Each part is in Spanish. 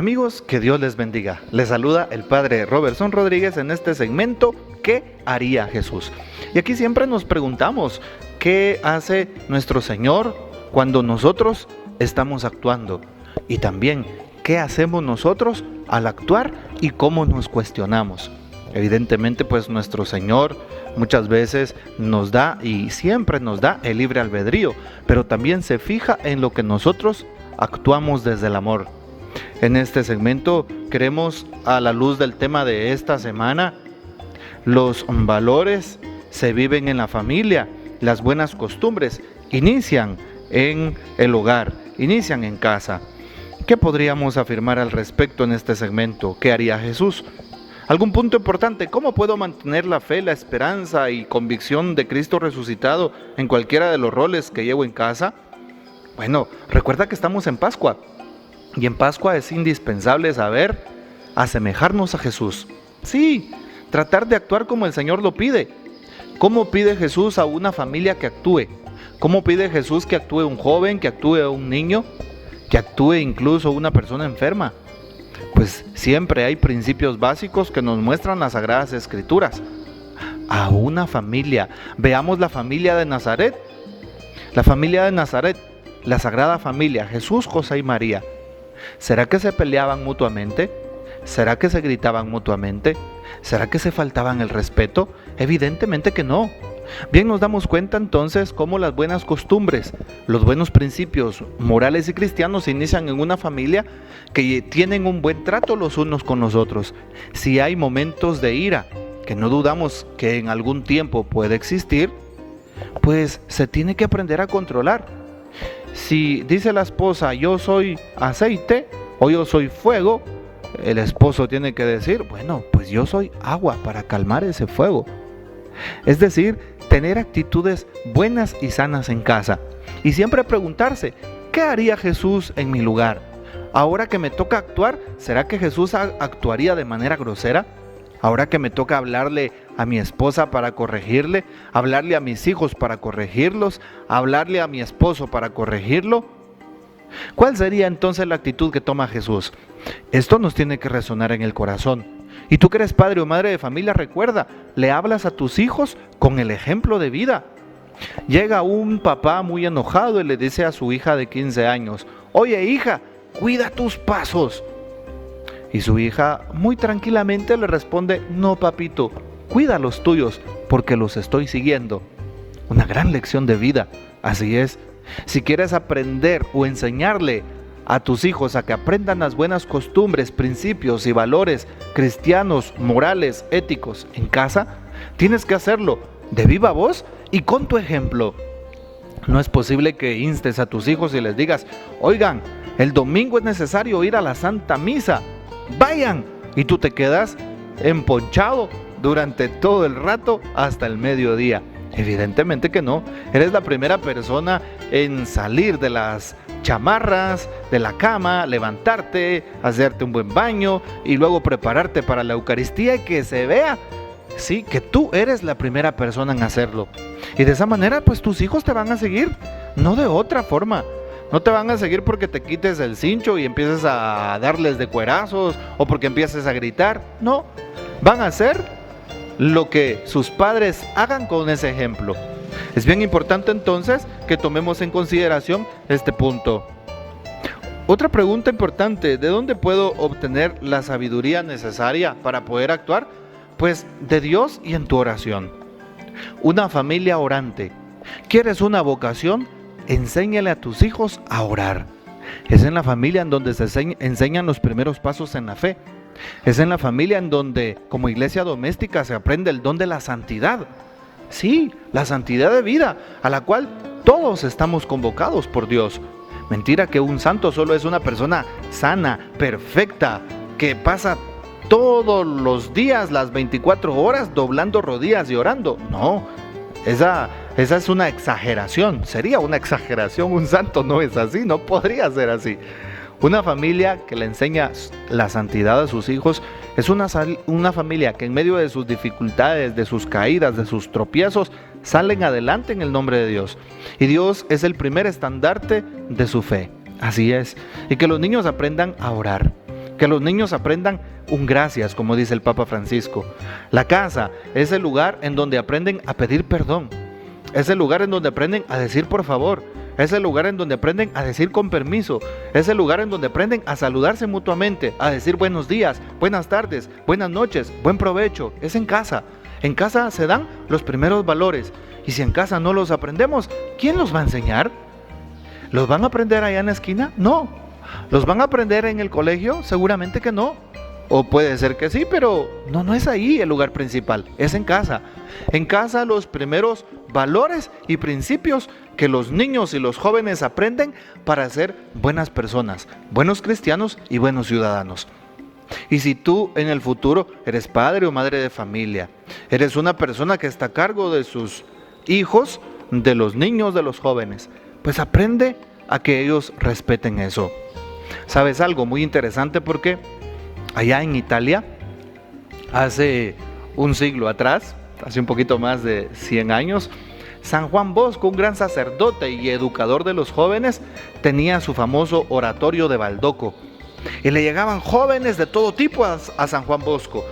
Amigos, que Dios les bendiga. Les saluda el Padre Robertson Rodríguez en este segmento ¿Qué haría Jesús? Y aquí siempre nos preguntamos, ¿qué hace nuestro Señor cuando nosotros estamos actuando? Y también, ¿qué hacemos nosotros al actuar y cómo nos cuestionamos? Evidentemente, pues nuestro Señor muchas veces nos da y siempre nos da el libre albedrío, pero también se fija en lo que nosotros actuamos desde el amor. En este segmento queremos, a la luz del tema de esta semana, los valores se viven en la familia, las buenas costumbres inician en el hogar, inician en casa. ¿Qué podríamos afirmar al respecto en este segmento? ¿Qué haría Jesús? Algún punto importante: ¿cómo puedo mantener la fe, la esperanza y convicción de Cristo resucitado en cualquiera de los roles que llevo en casa? Bueno, recuerda que estamos en Pascua. Y en Pascua es indispensable saber asemejarnos a Jesús. Sí, tratar de actuar como el Señor lo pide. ¿Cómo pide Jesús a una familia que actúe? ¿Cómo pide Jesús que actúe un joven, que actúe un niño, que actúe incluso una persona enferma? Pues siempre hay principios básicos que nos muestran las Sagradas Escrituras. A una familia. Veamos la familia de Nazaret. La familia de Nazaret, la Sagrada Familia, Jesús, José y María. ¿Será que se peleaban mutuamente? ¿Será que se gritaban mutuamente? ¿Será que se faltaban el respeto? Evidentemente que no. Bien, nos damos cuenta entonces cómo las buenas costumbres, los buenos principios morales y cristianos se inician en una familia que tienen un buen trato los unos con los otros. Si hay momentos de ira, que no dudamos que en algún tiempo puede existir, pues se tiene que aprender a controlar. Si dice la esposa, yo soy aceite o yo soy fuego, el esposo tiene que decir, bueno, pues yo soy agua para calmar ese fuego. Es decir, tener actitudes buenas y sanas en casa. Y siempre preguntarse, ¿qué haría Jesús en mi lugar? Ahora que me toca actuar, ¿será que Jesús actuaría de manera grosera? Ahora que me toca hablarle a mi esposa para corregirle, hablarle a mis hijos para corregirlos, hablarle a mi esposo para corregirlo. ¿Cuál sería entonces la actitud que toma Jesús? Esto nos tiene que resonar en el corazón. Y tú que eres padre o madre de familia, recuerda, le hablas a tus hijos con el ejemplo de vida. Llega un papá muy enojado y le dice a su hija de 15 años, oye hija, cuida tus pasos. Y su hija muy tranquilamente le responde, no papito, cuida los tuyos porque los estoy siguiendo. Una gran lección de vida, así es. Si quieres aprender o enseñarle a tus hijos a que aprendan las buenas costumbres, principios y valores cristianos, morales, éticos en casa, tienes que hacerlo de viva voz y con tu ejemplo. No es posible que instes a tus hijos y les digas, oigan, el domingo es necesario ir a la Santa Misa, vayan, y tú te quedas emponchado durante todo el rato hasta el mediodía. Evidentemente que no. Eres la primera persona en salir de las chamarras, de la cama, levantarte, hacerte un buen baño y luego prepararte para la Eucaristía y que se vea, sí, que tú eres la primera persona en hacerlo. Y de esa manera pues tus hijos te van a seguir, no de otra forma. No te van a seguir porque te quites el cincho y empieces a darles de cuerazos o porque empieces a gritar. No, van a hacer lo que sus padres hagan con ese ejemplo. Es bien importante entonces que tomemos en consideración este punto. Otra pregunta importante, ¿de dónde puedo obtener la sabiduría necesaria para poder actuar? Pues de Dios y en tu oración. Una familia orante. ¿Quieres una vocación? Enséñale a tus hijos a orar. Es en la familia en donde se enseñan los primeros pasos en la fe. Es en la familia en donde, como iglesia doméstica, se aprende el don de la santidad. Sí, la santidad de vida, a la cual todos estamos convocados por Dios. Mentira que un santo solo es una persona sana, perfecta, que pasa todos los días, las 24 horas, doblando rodillas y orando. No, esa es una exageración, sería una exageración, un santo no es así, no podría ser así. Una familia que le enseña la santidad a sus hijos es una familia que en medio de sus dificultades, de sus caídas, de sus tropiezos, salen adelante en el nombre de Dios. Y Dios es el primer estandarte de su fe, así es. Y que los niños aprendan a orar, que los niños aprendan un gracias, como dice el Papa Francisco. La casa es el lugar en donde aprenden a pedir perdón, es el lugar en donde aprenden a decir por favor, es el lugar en donde aprenden a decir con permiso, es el lugar en donde aprenden a saludarse mutuamente, a decir buenos días, buenas tardes, buenas noches, buen provecho. Es en casa. En casa se dan los primeros valores, y si en casa no los aprendemos, ¿quién los va a enseñar? ¿Los van a aprender allá en la esquina? No. ¿Los van a aprender en el colegio? Seguramente que no. O puede ser que sí, pero no es ahí el lugar principal, es en casa. En casa los primeros valores y principios que los niños y los jóvenes aprenden para ser buenas personas, buenos cristianos y buenos ciudadanos. Y si tú en el futuro eres padre o madre de familia, eres una persona que está a cargo de sus hijos, de los niños, de los jóvenes, pues aprende a que ellos respeten eso. ¿Sabes algo muy interesante? Porque allá en Italia, hace un siglo atrás, hace un poquito más de 100 años, San Juan Bosco, un gran sacerdote y educador de los jóvenes, tenía su famoso oratorio de Baldoco. Y le llegaban jóvenes de todo tipo a San Juan Bosco.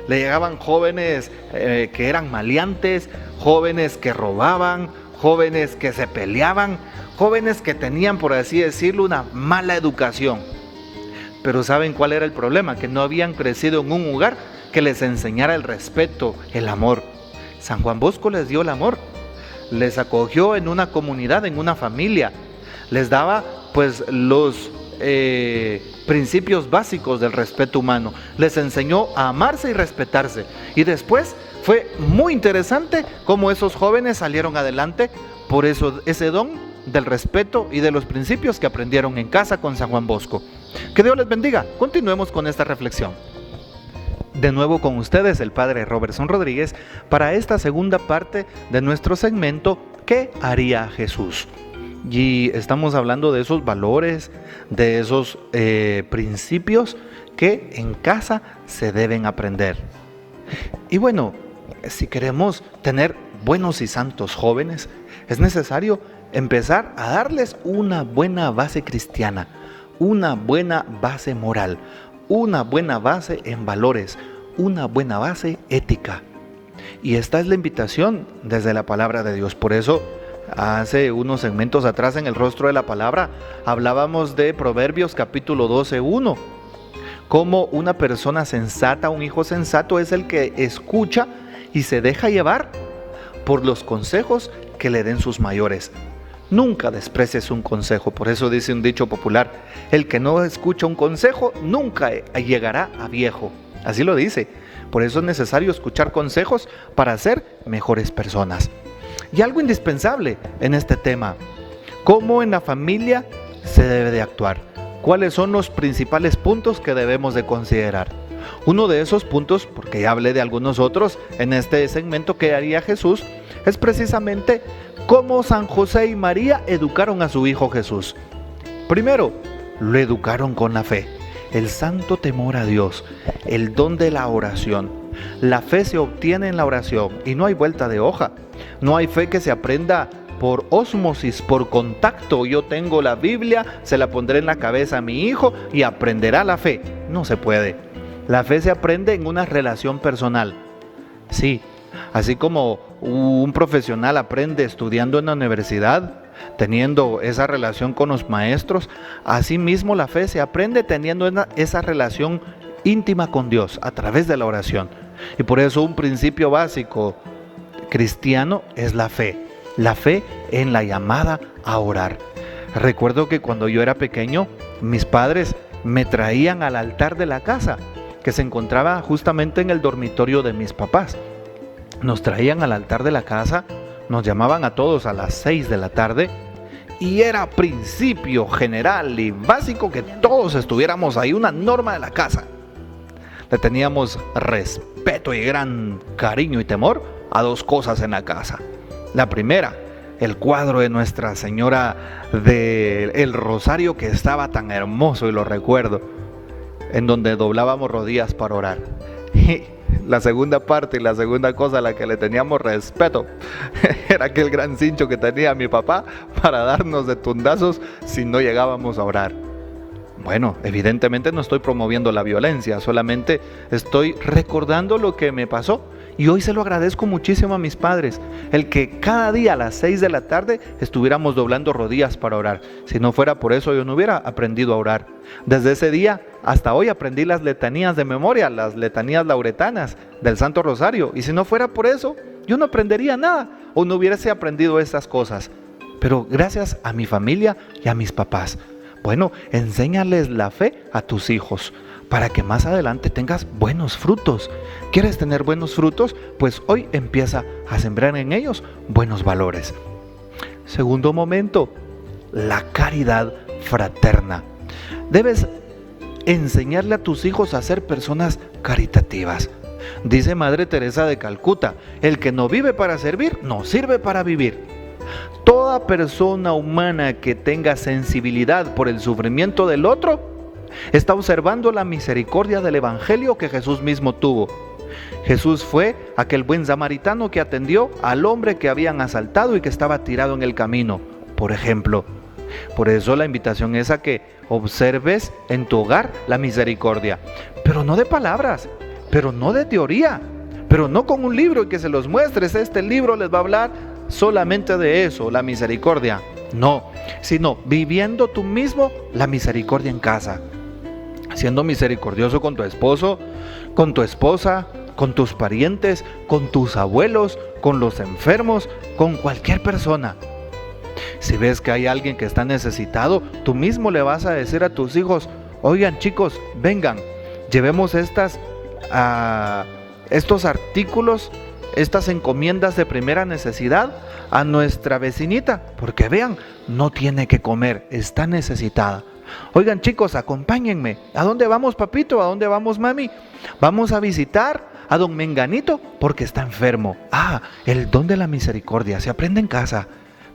Le llegaban jóvenes que eran maleantes, jóvenes que robaban, jóvenes que se peleaban, jóvenes que tenían, por así decirlo, una mala educación. Pero ¿saben cuál era el problema? Que no habían crecido en un lugar que les enseñara el respeto, el amor. San Juan Bosco les dio el amor, les acogió en una comunidad, en una familia, les daba pues los principios básicos del respeto humano, les enseñó a amarse y respetarse. Y después fue muy interesante cómo esos jóvenes salieron adelante por eso, ese don del respeto y de los principios que aprendieron en casa con San Juan Bosco. Que Dios les bendiga. Continuemos con esta reflexión. De nuevo con ustedes el Padre Robertson Rodríguez para esta segunda parte de nuestro segmento ¿Qué haría Jesús? Y estamos hablando de esos valores, de esos principios que en casa se deben aprender. Y bueno, si queremos tener buenos y santos jóvenes, es necesario empezar a darles una buena base cristiana, una buena base moral, una buena base en valores, una buena base ética. Y esta es la invitación desde la palabra de Dios. Por eso, hace unos segmentos atrás en el rostro de la palabra, hablábamos de Proverbios capítulo 12:1. Como una persona sensata, un hijo sensato es el que escucha y se deja llevar por los consejos que le den sus mayores. Nunca desprecies un consejo. Por eso dice un dicho popular: el que no escucha un consejo nunca llegará a viejo. Así lo dice. Por eso es necesario escuchar consejos para ser mejores personas. Y algo indispensable en este tema: ¿cómo en la familia se debe de actuar? ¿Cuáles son los principales puntos que debemos de considerar? Uno de esos puntos, porque ya hablé de algunos otros en este segmento que haría Jesús, es precisamente cómo San José y María educaron a su hijo Jesús. Primero, lo educaron con la fe, el santo temor a Dios, el don de la oración. La fe se obtiene en la oración y no hay vuelta de hoja. No hay fe que se aprenda por ósmosis, por contacto. Yo tengo la Biblia, se la pondré en la cabeza a mi hijo y aprenderá la fe. No se puede. La fe se aprende en una relación personal. Sí, así como un profesional aprende estudiando en la universidad, teniendo esa relación con los maestros, así mismo la fe se aprende teniendo esa relación íntima con Dios a través de la oración. Y por eso un principio básico cristiano es la fe en la llamada a orar. Recuerdo que cuando yo era pequeño, mis padres me traían al altar de la casa, que se encontraba justamente en el dormitorio de mis papás. Nos traían al altar de la casa, nos llamaban a todos a las 6 de la tarde y era principio general y básico que todos estuviéramos ahí, una norma de la casa. Le teníamos respeto y gran cariño y temor a dos cosas en la casa. La primera, el cuadro de Nuestra Señora del Rosario, que estaba tan hermoso y lo recuerdo, en donde doblábamos rodillas para orar. Y la segunda parte y la segunda cosa a la que le teníamos respeto era aquel gran cincho que tenía mi papá para darnos de tundazos si no llegábamos a orar. Bueno, evidentemente no estoy promoviendo la violencia, solamente estoy recordando lo que me pasó. Y hoy se lo agradezco muchísimo a mis padres, el que cada día a las 6 de la tarde estuviéramos doblando rodillas para orar. Si no fuera por eso, yo no hubiera aprendido a orar. Desde ese día hasta hoy aprendí las letanías de memoria, las letanías lauretanas del Santo Rosario. Y si no fuera por eso, yo no aprendería nada o no hubiese aprendido estas cosas. Pero gracias a mi familia y a mis papás. Bueno, enséñales la fe a tus hijos para que más adelante tengas buenos frutos. ¿Quieres tener buenos frutos? Pues hoy empieza a sembrar en ellos buenos valores. Segundo momento, la caridad fraterna. Debes enseñarle a tus hijos a ser personas caritativas. Dice Madre Teresa de Calcuta, el que no vive para servir, no sirve para vivir. Toda persona humana que tenga sensibilidad por el sufrimiento del otro está observando la misericordia del Evangelio que Jesús mismo tuvo. Jesús fue aquel buen samaritano que atendió al hombre que habían asaltado y que estaba tirado en el camino, por ejemplo. Por eso la invitación es a que observes en tu hogar la misericordia, pero no de palabras, pero no de teoría, pero no con un libro y que se los muestres. Este libro les va a hablar solamente de eso, la misericordia. No, sino viviendo tú mismo la misericordia en casa. Siendo misericordioso con tu esposo, con tu esposa, con tus parientes, con tus abuelos, con los enfermos, con cualquier persona. Si ves que hay alguien que está necesitado, tú mismo le vas a decir a tus hijos, oigan chicos, vengan, llevemos estos artículos, estas encomiendas de primera necesidad a nuestra vecinita, porque vean, no tiene que comer, está necesitada. Oigan chicos, acompáñenme. ¿A dónde vamos, papito? ¿A dónde vamos, mami? Vamos a visitar a don Menganito porque está enfermo. El don de la misericordia se aprende en casa,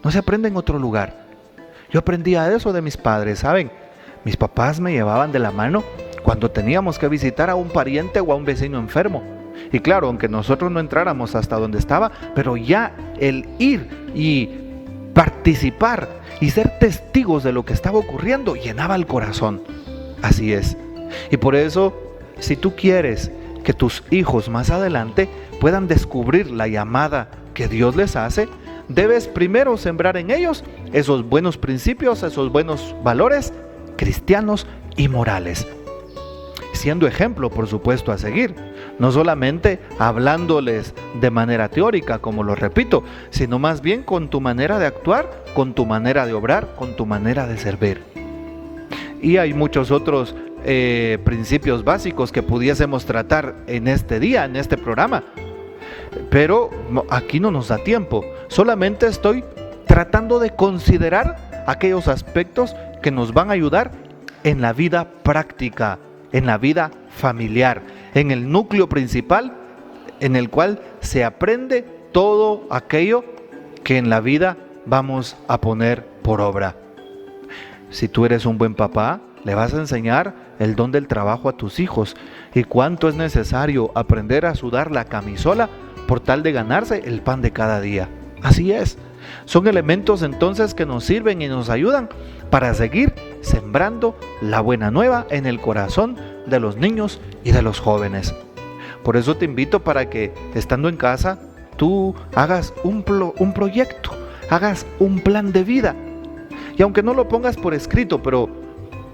no se aprende en otro lugar. Yo aprendí eso de mis padres, ¿saben? Mis papás me llevaban de la mano cuando teníamos que visitar a un pariente o a un vecino enfermo. Y claro, aunque nosotros no entráramos hasta donde estaba, pero ya el ir y participar y ser testigos de lo que estaba ocurriendo llenaba el corazón. Así es. Y por eso, si tú quieres que tus hijos más adelante puedan descubrir la llamada que Dios les hace, debes primero sembrar en ellos esos buenos principios, esos buenos valores cristianos y morales. Siendo ejemplo, por supuesto, a seguir. No solamente hablándoles de manera teórica, como lo repito, sino más bien con tu manera de actuar, con tu manera de obrar, con tu manera de servir. Y hay muchos otros principios básicos que pudiésemos tratar en este día, en este programa. Pero aquí no nos da tiempo. Solamente estoy tratando de considerar aquellos aspectos que nos van a ayudar en la vida práctica, en la vida familiar, en el núcleo principal en el cual se aprende todo aquello que en la vida vamos a poner por obra. Si tú eres un buen papá, le vas a enseñar el don del trabajo a tus hijos y cuánto es necesario aprender a sudar la camisola por tal de ganarse el pan de cada día. Así es. Son elementos entonces que nos sirven y nos ayudan para seguir sembrando la buena nueva en el corazón de los niños y de los jóvenes. Por eso te invito para que, estando en casa, tú hagas un proyecto, hagas un plan de vida. Y aunque no lo pongas por escrito, pero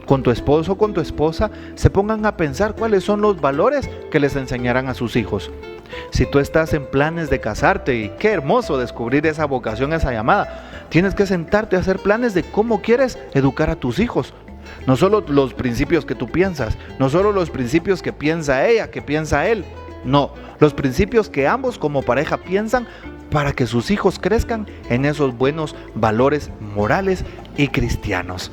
con tu esposo o con tu esposa, se pongan a pensar cuáles son los valores que les enseñarán a sus hijos. Si tú estás en planes de casarte, y qué hermoso descubrir esa vocación, esa llamada, tienes que sentarte a hacer planes de cómo quieres educar a tus hijos. No solo los principios que tú piensas, no solo los principios que piensa ella, que piensa él. No, los principios que ambos como pareja piensan para que sus hijos crezcan en esos buenos valores morales y cristianos.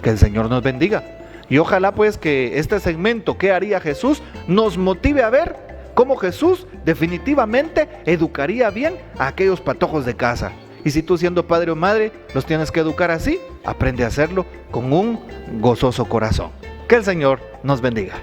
Que el Señor nos bendiga. Y ojalá pues que este segmento ¿Qué haría Jesús? Nos motive a ver cómo Jesús definitivamente educaría bien a aquellos patojos de casa. Y si tú siendo padre o madre los tienes que educar así, aprende a hacerlo con un gozoso corazón. Que el Señor nos bendiga.